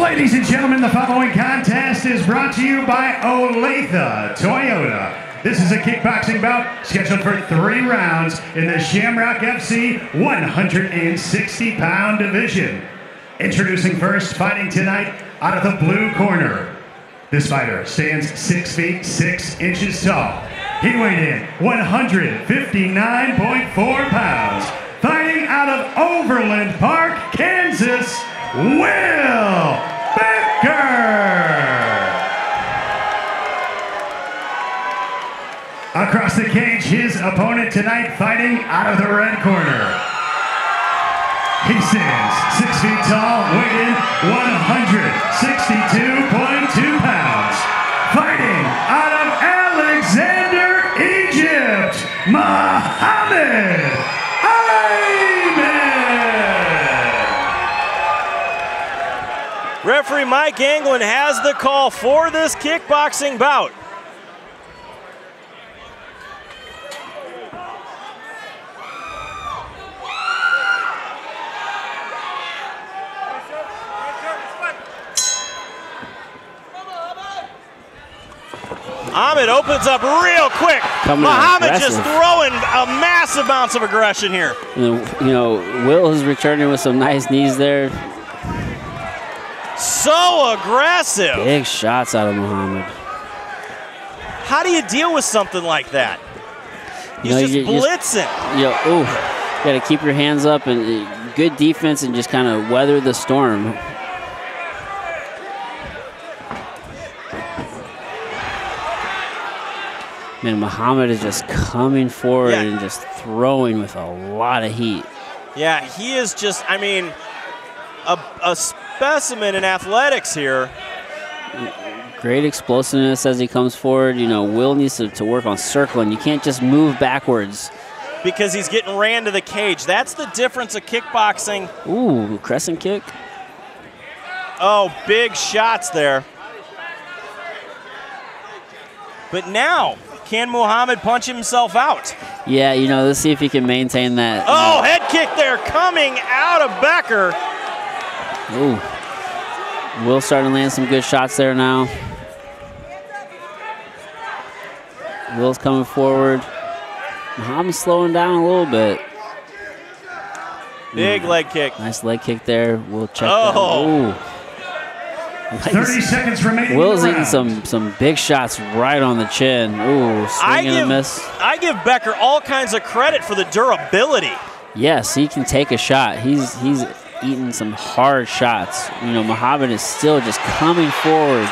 Ladies and gentlemen, the following contest is brought to you by Olathe Toyota. This is a kickboxing bout scheduled for 3 rounds in the Shamrock FC 160-pound division. Introducing first, fighting tonight out of the blue corner. This fighter stands 6 feet 6 inches tall. He weighed in 159.4 pounds. Fighting out of Overland Park, Kansas, Will Becker. Across the cage, his opponent tonight fighting out of the red corner. He stands 6 feet tall, weighed in 162.2 pounds. Fighting out of Alexander, Egypt, Muhammad Ayman. Referee Mike Anglin has the call for this kickboxing bout. Muhammad opens up real quick. Muhammad just throwing a massive amounts of aggression here. You know, Will is returning with some nice knees there. So aggressive. Big shots out of Muhammad. How do you deal with something like that? He's just blitzing. You got to keep your hands up and good defense and just kind of weather the storm. Man, Muhammad is just coming forward and just throwing with a lot of heat. Yeah, he is just, I mean, a specimen in athletics here. Great explosiveness as he comes forward. You know, Will needs to work on circling. You can't just move backwards. Because he's getting ran to the cage. That's the difference of kickboxing. Ooh, crescent kick. Oh, big shots there. But now, can Muhammad punch himself out? Yeah, you know, let's see if he can maintain that. Oh, head kick there coming out of Becker. Ooh. Will starting to land some good shots there now. Will's coming forward. Muhammad's slowing down a little bit. Big leg kick. Nice leg kick there. We'll check that. Ooh. 30 seconds remaining. Will's eating some big shots right on the chin. Ooh, swing and a miss. I give Becker all kinds of credit for the durability. Yes, he can take a shot. He's eating some hard shots. You know, Muhammad is still just coming forward.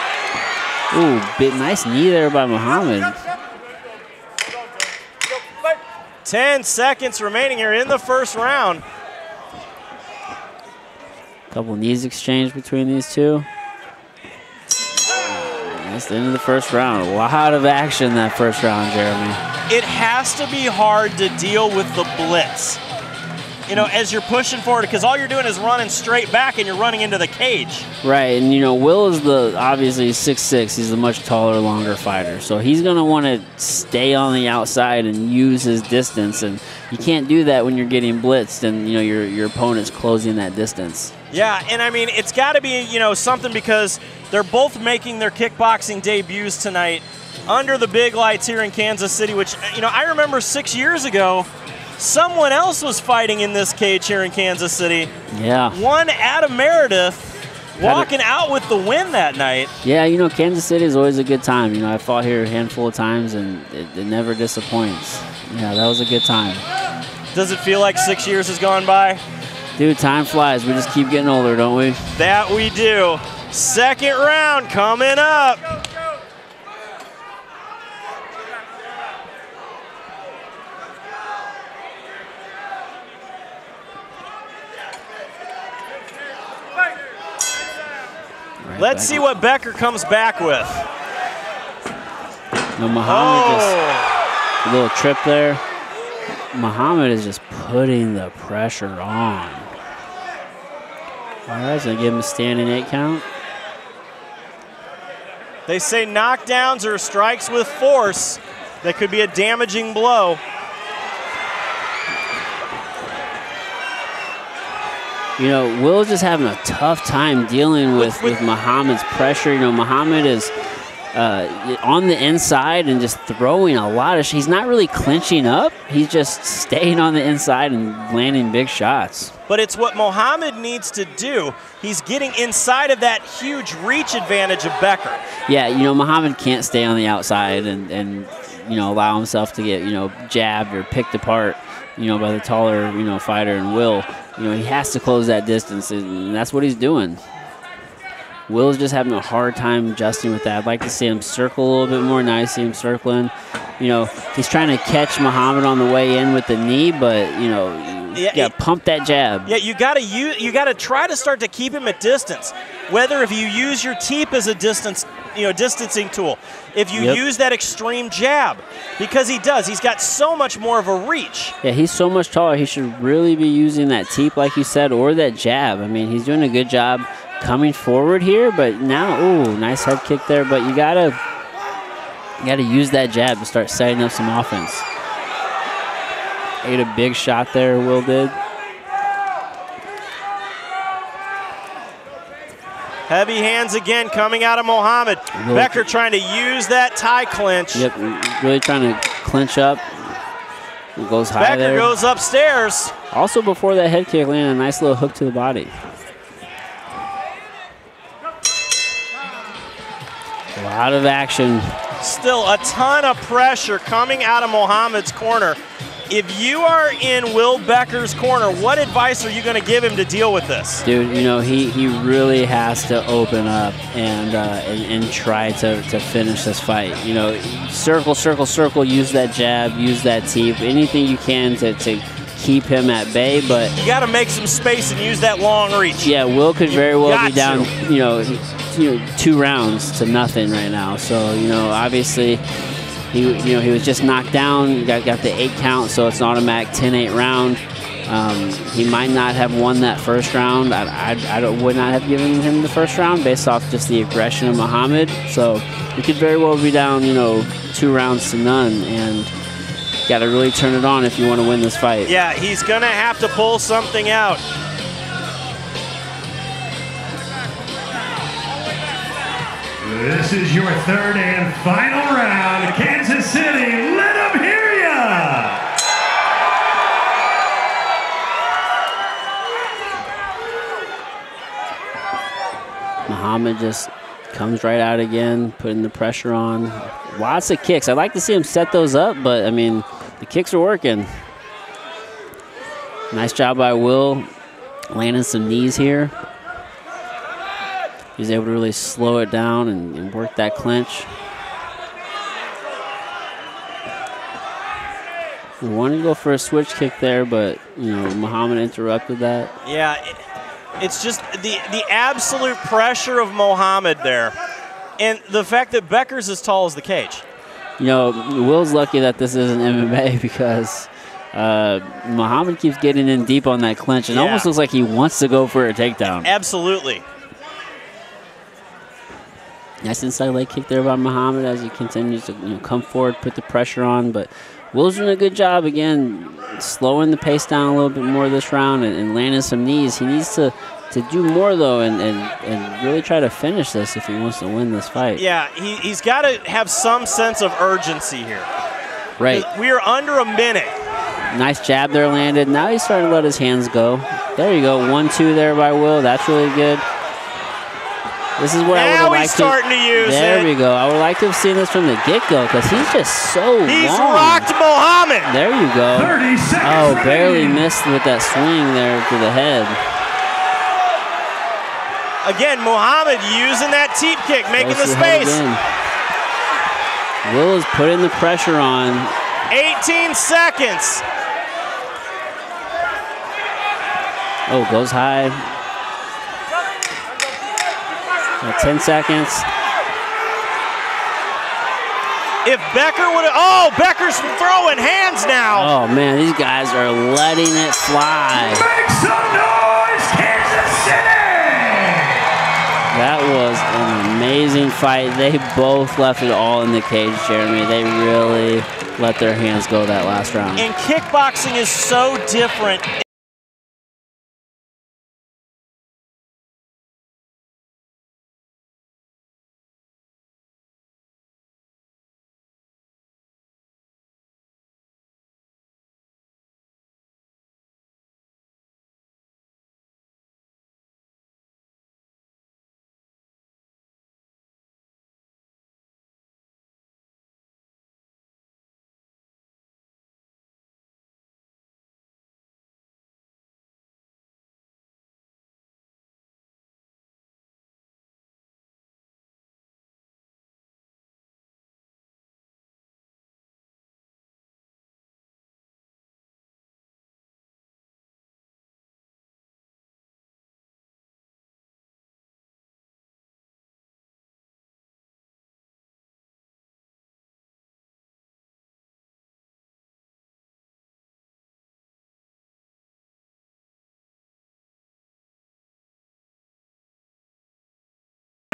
Ooh, nice knee there by Muhammad. 10 seconds remaining here in the first round. Couple knees exchanged between these two. That's the end of the first round. A lot of action that first round, Jeremy. It has to be hard to deal with the blitz. You know, as you're pushing forward, because all you're doing is running straight back and you're running into the cage. Right, and you know, Will is obviously 6'6". He's a much taller, longer fighter. So he's going to want to stay on the outside and use his distance. And you can't do that when you're getting blitzed and, you know, your opponent's closing that distance. Yeah, and I mean, it's got to be, you know, something because they're both making their kickboxing debuts tonight under the big lights here in Kansas City, which, you know, I remember 6 years ago, someone else was fighting in this cage here in Kansas City. Yeah. One Adam Meredith walking out with the win that night. Yeah, you know, Kansas City is always a good time. You know, I fought here a handful of times, and it never disappoints. Yeah, that was a good time. Does it feel like 6 years has gone by? Dude, time flies. We just keep getting older, don't we? That we do. Second round coming up. Let's see what Becker comes back with. No, Muhammad just a little trip there. Muhammad is just putting the pressure on. All right, so give him a standing 8 count. They say knockdowns or strikes with force that could be a damaging blow. You know, Will's just having a tough time dealing with Muhammad's pressure. You know, Muhammad is on the inside and just throwing a lot of he's not really clinching up. He's just staying on the inside and landing big shots. But it's what Muhammad needs to do. He's getting inside of that huge reach advantage of Becker. Yeah, you know, Muhammad can't stay on the outside and you know, allow himself to get, you know, jabbed or picked apart, you know, by the taller, you know, fighter and Will. You know, he has to close that distance, and that's what he's doing. Will's just having a hard time adjusting with that. I'd like to see him circle a little bit more. Now I see him circling. You know, he's trying to catch Muhammad on the way in with the knee, but, you know, you got to pump that jab. Yeah, you got to try to start to keep him at distance. Whether if you use your teep as a distancing tool, if you use that extreme jab, because he does. He's got so much more of a reach. Yeah, he's so much taller. He should really be using that teep, like you said, or that jab. I mean, he's doing a good job coming forward here, but now, ooh, nice head kick there. But you gotta use that jab to start setting up some offense. Ate a big shot there, Will did. Heavy hands again coming out of Muhammad. Becker trying to use that tie clinch. Yep, really trying to clinch up. It goes high there. Becker goes upstairs. Also, before that head kick, landed a nice little hook to the body. A lot of action. Still a ton of pressure coming out of Muhammad's corner. If you are in Will Becker's corner, what advice are you going to give him to deal with this? Dude, you know, he really has to open up and try to finish this fight. You know, circle, circle, circle, use that jab, use that teep, anything you can to keep him at bay, but you got to make some space and use that long reach. Yeah, Will could very well be down, you know, 2 rounds to nothing right now. So, you know, obviously he was just knocked down, got the 8 count, so it's an automatic 10-8 round. He might not have won that first round. I would not have given him the first round based off just the aggression of Muhammad. So he could very well be down, you know, 2 rounds to none, and got to really turn it on if you want to win this fight. Yeah, he's going to have to pull something out. This is your 3rd and final round. Kansas City, let them hear ya! Muhammad just comes right out again, putting the pressure on. Lots of kicks. I'd like to see him set those up, but, I mean, the kicks are working. Nice job by Will, landing some knees here. He's able to really slow it down and work that clinch. We wanted to go for a switch kick there, but, you know, Muhammad interrupted that. Yeah, it's just the absolute pressure of Muhammad there. And the fact that Becker's as tall as the cage. You know, Will's lucky that this isn't MMA because Muhammad keeps getting in deep on that clinch. It almost looks like he wants to go for a takedown. Absolutely. Nice inside leg kick there by Muhammad as he continues to come forward, put the pressure on. But Will's doing a good job, again, slowing the pace down a little bit more this round and landing some knees. He needs to do more, though, and really try to finish this if he wants to win this fight. Yeah, he's got to have some sense of urgency here. Right. We are under a minute. Nice jab there landed. Now he's starting to let his hands go. There you go. 1-2 there by Will. That's really good. This is what I would have liked to. Now he's starting to use it. There we go. I would like to have seen this from the get-go because he's just so He's long. rocked Muhammad. There you go. 30 seconds Oh, barely missed with that swing there to the head. Again, Muhammad using that teep kick, making the space. Will is putting the pressure on. 18 seconds. Oh, goes high. 10 seconds. If Becker would have, Becker's throwing hands now. Oh man, these guys are letting it fly. Make some noise, Kansas City! That was an amazing fight. They both left it all in the cage, Jeremy. They really let their hands go that last round. And kickboxing is so different.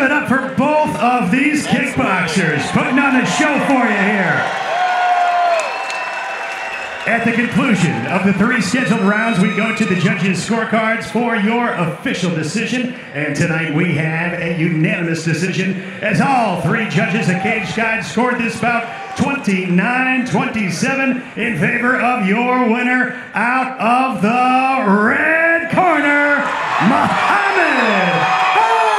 it up for both of these kickboxers, putting on a show for you here. At the conclusion of the 3 scheduled rounds, we go to the judges' scorecards for your official decision. And tonight we have a unanimous decision as all 3 judges at Cage Guide scored this bout 29-27 in favor of your winner out of the red corner, Muhammad Ayman.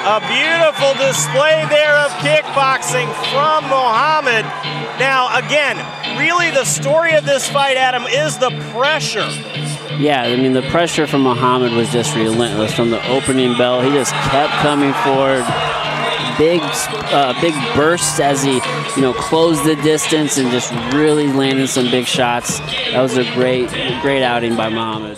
A beautiful display there of kickboxing from Muhammad. Now, again, really the story of this fight, Adam, is the pressure. Yeah, I mean, the pressure from Muhammad was just relentless from the opening bell. He just kept coming forward. Big bursts as he, closed the distance and just really landed some big shots. That was a great outing by Muhammad.